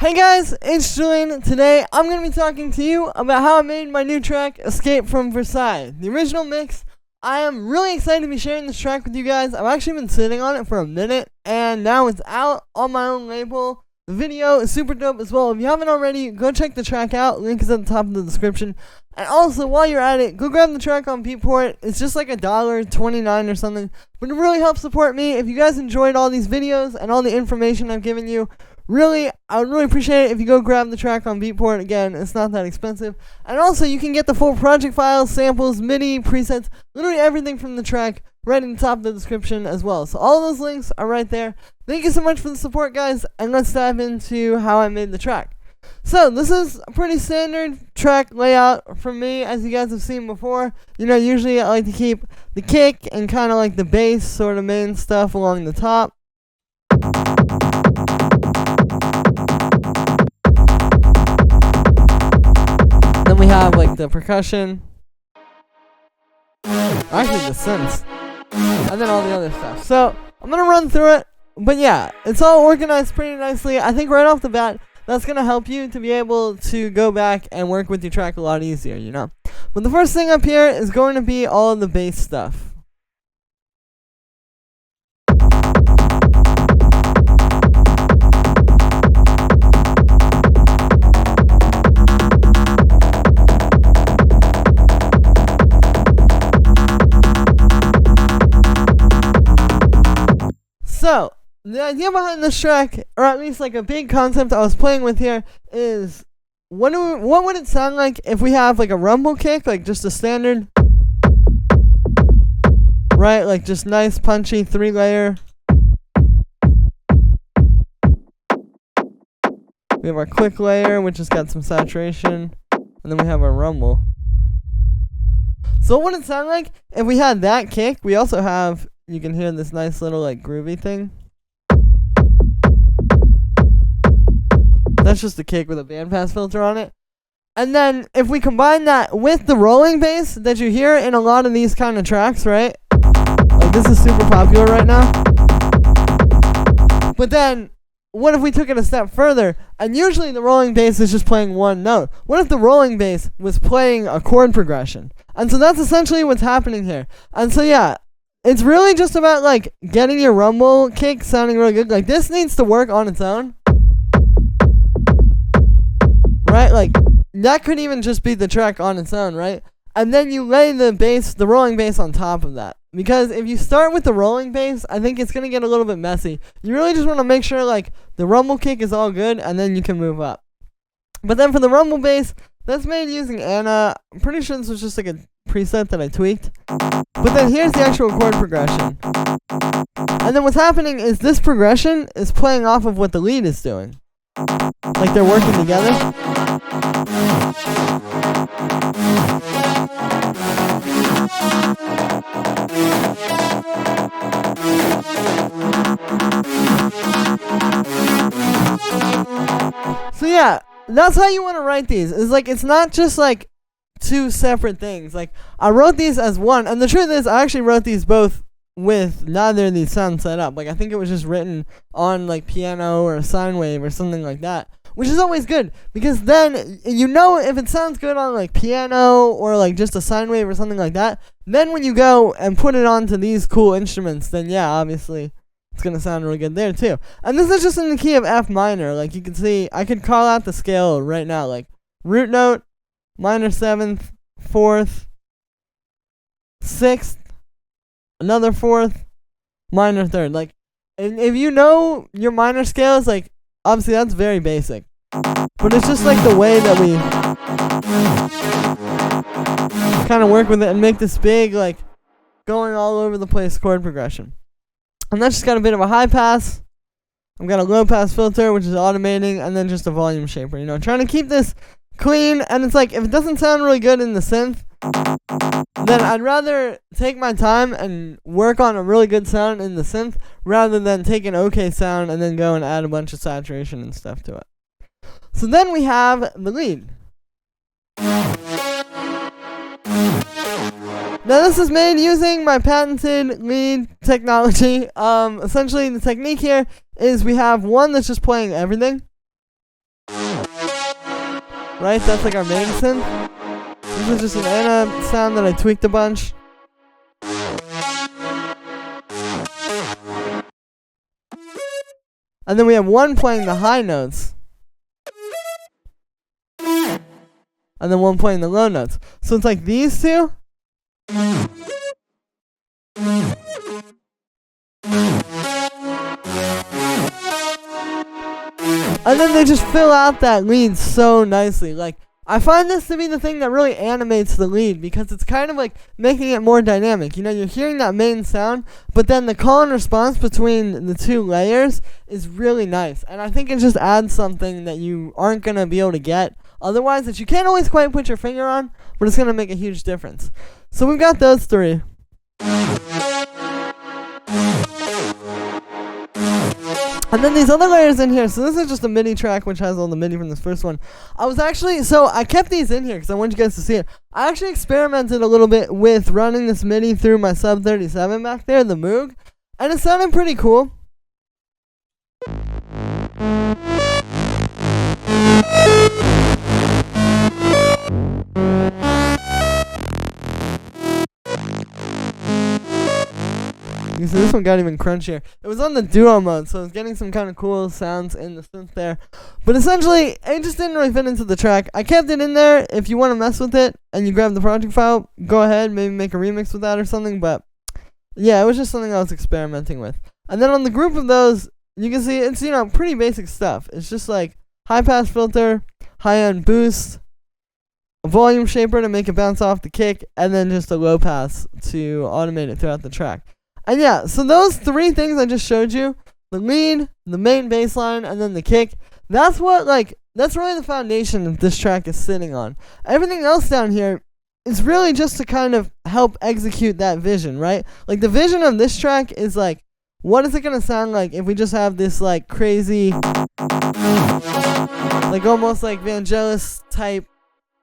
Hey guys, it's Julien. Today I'm going to be talking to you about how I made my new track, Escape from Versailles, the original mix. I am really excited to be sharing this track with you guys. I've actually been sitting on it for a minute, and now it's out on my own label. The video is super dope as well. If you haven't already, go check the track out. Link is at the top of the description. And also, while you're at it, go grab the track on Beatport. It's just like $1.29 or something, but it really helps support me. If you guys enjoyed all these videos and all the information I've given you, I would really appreciate it if you go grab the track on Beatport. Again, it's not that expensive. And also, you can get the full project files, samples, MIDI, presets, literally everything from the track right in the top of the description as well. So all those links are right there. Thank you so much for the support, guys, and let's dive into how I made the track. So this is a pretty standard track layout from me, as you guys have seen before. You know, usually I like to keep the kick and kind of like the bass sort of main stuff along the top. Then we have like the percussion, actually the synths, and then all the other stuff. So I'm gonna run through it, but yeah, it's all organized pretty nicely. I think right off the bat, that's gonna help you to be able to go back and work with your track a lot easier, you know. But the first thing up here is going to be all of the bass stuff. So, the idea behind this track, or at least like a big concept I was playing with here, is what would it sound like if we have like a rumble kick, like just a standard, right? Like just nice punchy 3-layer. We have our quick layer, which has got some saturation, and then we have our rumble. So what would it sound like if we had that kick? We also have, you can hear this nice little like groovy thing. That's just a kick with a bandpass filter on it. And then if we combine that with the rolling bass that you hear in a lot of these kind of tracks, right? Like this is super popular right now. But then what if we took it a step further, and usually the rolling bass is just playing one note. What if the rolling bass was playing a chord progression? And so that's essentially what's happening here. And so yeah, it's really just about like getting your rumble kick sounding really good. Like this needs to work on its own. Right? Like that could even just be the track on its own, right? And then you lay the bass, the rolling bass on top of that. Because if you start with the rolling bass, I think it's going to get a little bit messy. You really just want to make sure like the rumble kick is all good, and then you can move up. But then for the rumble bass, that's made using Anna. I'm pretty sure this was just like a preset that I tweaked. But then here's the actual chord progression. And then what's happening is this progression is playing off of what the lead is doing. Like they're working together. So yeah, that's how you want to write these. It's like, it's not just like two separate things. Like I wrote these as one, and the truth is I actually wrote these both with neither of these sounds set up. Like I think it was just written on like piano or a sine wave or something like that, which is always good, because then you know if it sounds good on like piano or like just a sine wave or something like that, then when you go and put it onto these cool instruments, then yeah, obviously it's gonna sound really good there too. And this is just in the key of F minor. Like you can see, I could call out the scale right now, like root note, minor 7th, 4th, 6th, another 4th, minor 3rd. Like if you know your minor scales, like obviously that's very basic, but it's just like the way that we kind of work with it and make this big, like going all over the place chord progression. And that's just got a bit of a high pass. I've got a low pass filter, which is automating, and then just a volume shaper. You know, trying to keep this clean. And it's like, if it doesn't sound really good in the synth, then I'd rather take my time and work on a really good sound in the synth rather than take an okay sound and then go and add a bunch of saturation and stuff to it. So then we have the lead. Now this is made using my patented lead technology. Essentially the technique here is we have one that's just playing everything. Right, that's like our main synth. This is just an Anna sound that I tweaked a bunch. And then we have one playing the high notes. And then one playing the low notes. So it's like these two. And then they just fill out that lead so nicely. Like, I find this to be the thing that really animates the lead because it's kind of like making it more dynamic. You know, you're hearing that main sound, but then the call and response between the two layers is really nice. And I think it just adds something that you aren't going to be able to get otherwise, that you can't always quite put your finger on, but it's going to make a huge difference. So we've got those three. And then these other layers in here. So this is just a MIDI track, which has all the MIDI from this first one. I kept these in here because I want you guys to see it. I actually experimented a little bit with running this MIDI through my Sub 37 back there, the Moog, and it sounded pretty cool. You see, this one got even crunchier. It was on the duo mode, so I was getting some kind of cool sounds in the synth there. But essentially, it just didn't really fit into the track. I kept it in there. If you want to mess with it and you grab the project file, go ahead, maybe make a remix with that or something. But yeah, it was just something I was experimenting with. And then on the group of those, you can see it's, you know, pretty basic stuff. It's just like high pass filter, high end boost, a volume shaper to make it bounce off the kick, and then just a low pass to automate it throughout the track. And yeah, so those three things I just showed you, the lead, the main bass line, and then the kick, that's really the foundation that this track is sitting on. Everything else down here is really just to kind of help execute that vision, right? Like, the vision of this track is like, what is it going to sound like if we just have this like crazy, like almost like Vangelis type,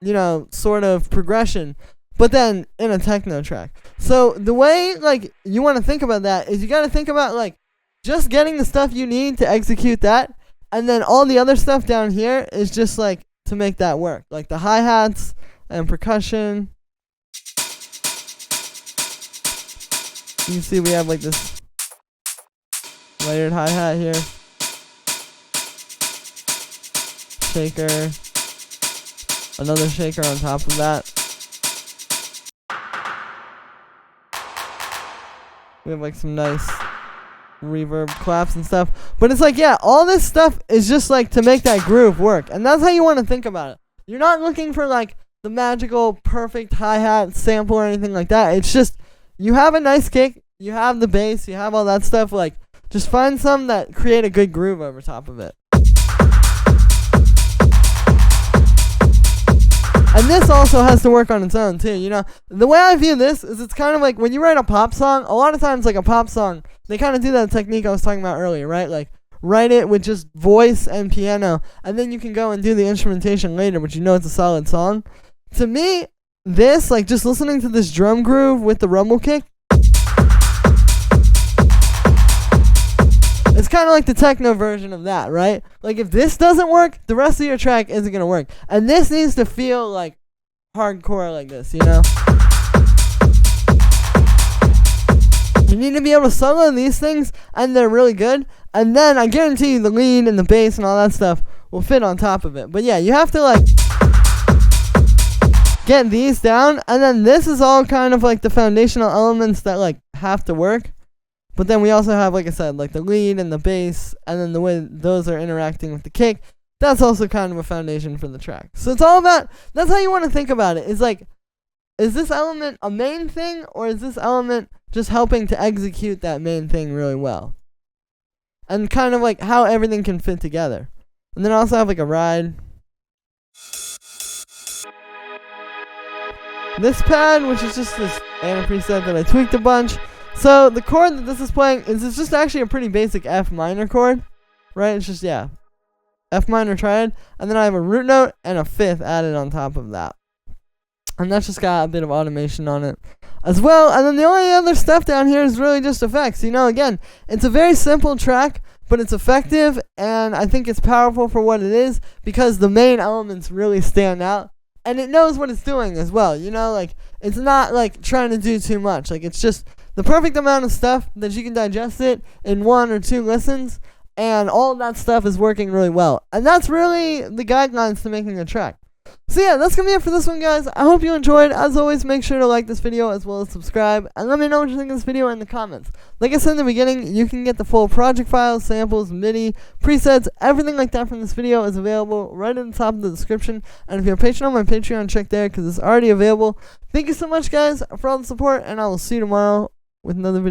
you know, sort of progression, but then in a techno track. So the way like you want to think about that is you got to think about like just getting the stuff you need to execute that, and then all the other stuff down here is just like to make that work, like the hi-hats and percussion. You can see we have like this layered hi-hat here, shaker, another shaker on top of that. We have like some nice reverb claps and stuff. But it's like, yeah, all this stuff is just like to make that groove work. And that's how you want to think about it. You're not looking for like the magical, perfect hi-hat sample or anything like that. It's just, you have a nice kick, you have the bass, you have all that stuff. Like, just find some that create a good groove over top of it. And this also has to work on its own too, you know. The way I view this is it's kind of like when you write a pop song, a lot of times like a pop song, they kind of do that technique I was talking about earlier, right? Like, write it with just voice and piano, and then you can go and do the instrumentation later, but you know it's a solid song. To me, this, like just listening to this drum groove with the rumble kick, it's kind of like the techno version of that, right? Like, if this doesn't work, the rest of your track isn't going to work. And this needs to feel like hardcore like this, you know? You need to be able to solo these things, and they're really good. And then I guarantee you the lead and the bass and all that stuff will fit on top of it. But yeah, you have to like get these down, and then this is all kind of like the foundational elements that like have to work. But then we also have, like I said, like the lead and the bass, and then the way those are interacting with the kick. That's also kind of a foundation for the track. So it's all about, that's how you want to think about it. It's like, is this element a main thing, or is this element just helping to execute that main thing really well. And kind of like how everything can fit together. And then I also have like a ride. This pad, which is just this ana preset that I tweaked a bunch. So the chord that this is playing is just actually a pretty basic F minor chord. Right? It's just, yeah, F minor triad. And then I have a root note and a fifth added on top of that. And that's just got a bit of automation on it as well. And then the only other stuff down here is really just effects. You know, again, it's a very simple track, but it's effective, and I think it's powerful for what it is because the main elements really stand out. And it knows what it's doing as well. You know, like, it's not like trying to do too much. Like, it's just the perfect amount of stuff that you can digest it in 1 or 2 listens, and all of that stuff is working really well. And that's really the guidelines to making a track. So yeah, that's going to be it for this one, guys. I hope you enjoyed. As always, make sure to like this video as well as subscribe. And let me know what you think of this video in the comments. Like I said in the beginning, you can get the full project files, samples, MIDI, presets, everything like that from this video is available right at the top of the description. And if you're a patron on my Patreon, check there because it's already available. Thank you so much, guys, for all the support. And I will see you tomorrow with another video.